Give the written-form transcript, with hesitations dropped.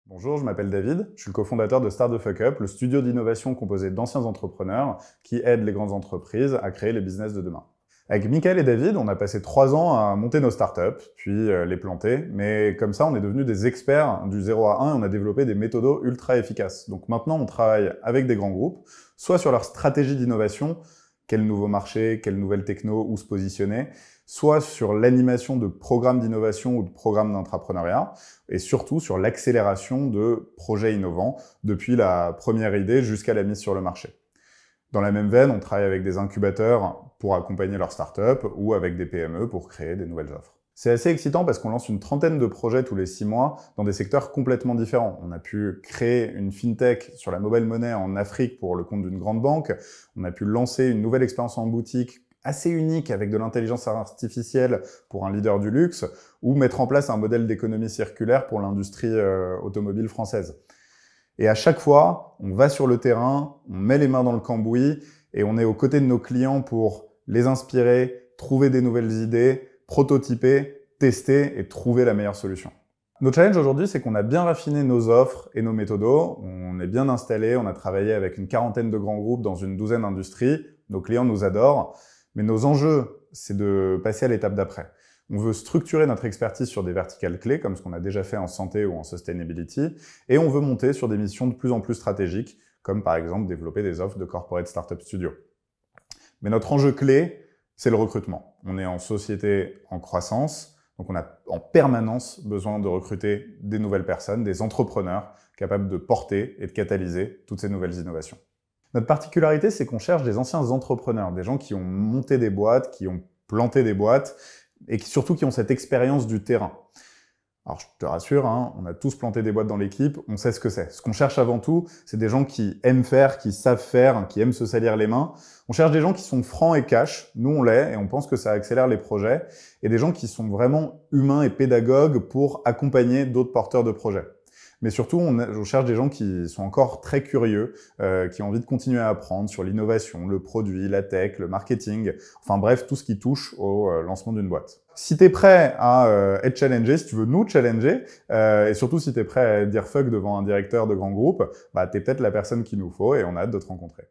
Bonjour, je m'appelle David, je suis le cofondateur de Start the Fuck Up, le studio d'innovation composé d'anciens entrepreneurs qui aident les grandes entreprises à créer les business de demain. Avec Michael et David, on a passé 3 ans à monter nos startups, puis les planter, mais comme ça, on est devenus des experts du 0 à 1 et on a développé des méthodos ultra efficaces. Donc maintenant, on travaille avec des grands groupes, soit sur leur stratégie d'innovation, quel nouveau marché, quelle nouvelle techno, où se positionner, soit sur l'animation de programmes d'innovation ou de programmes d'entrepreneuriat, et surtout sur l'accélération de projets innovants, depuis la première idée jusqu'à la mise sur le marché. Dans la même veine, on travaille avec des incubateurs pour accompagner leurs startups ou avec des PME pour créer des nouvelles offres. C'est assez excitant parce qu'on lance une trentaine de projets tous les 6 mois dans des secteurs complètement différents. On a pu créer une fintech sur la mobile money en Afrique pour le compte d'une grande banque. On a pu lancer une nouvelle expérience en boutique assez unique avec de l'intelligence artificielle pour un leader du luxe ou mettre en place un modèle d'économie circulaire pour l'industrie automobile française. Et à chaque fois, on va sur le terrain, on met les mains dans le cambouis et on est aux côtés de nos clients pour les inspirer, trouver des nouvelles idées, prototyper, tester et trouver la meilleure solution. Notre challenge aujourd'hui, c'est qu'on a bien raffiné nos offres et nos méthodos, on est bien installé, on a travaillé avec une quarantaine de grands groupes dans une douzaine d'industries, nos clients nous adorent, mais nos enjeux, c'est de passer à l'étape d'après. On veut structurer notre expertise sur des verticales clés, comme ce qu'on a déjà fait en santé ou en sustainability, et on veut monter sur des missions de plus en plus stratégiques, comme par exemple développer des offres de corporate startup studio. Mais notre enjeu clé, c'est le recrutement. On est en société en croissance, donc on a en permanence besoin de recruter des nouvelles personnes, des entrepreneurs capables de porter et de catalyser toutes ces nouvelles innovations. Notre particularité, c'est qu'on cherche des anciens entrepreneurs, des gens qui ont monté des boîtes, qui ont planté des boîtes, et surtout qui ont cette expérience du terrain. Alors je te rassure, hein, on a tous planté des boîtes dans l'équipe, on sait ce que c'est. Ce qu'on cherche avant tout, c'est des gens qui aiment faire, qui savent faire, qui aiment se salir les mains. On cherche des gens qui sont francs et cash, nous on l'est, et on pense que ça accélère les projets, et des gens qui sont vraiment humains et pédagogues pour accompagner d'autres porteurs de projets. Mais surtout, on cherche des gens qui sont encore très curieux, qui ont envie de continuer à apprendre sur l'innovation, le produit, la tech, le marketing, enfin bref, tout ce qui touche au lancement d'une boîte. Si tu es prêt à être challengé, si tu veux nous challenger, et surtout si tu es prêt à dire fuck devant un directeur de grand groupe, bah, tu es peut-être la personne qu'il nous faut et on a hâte de te rencontrer.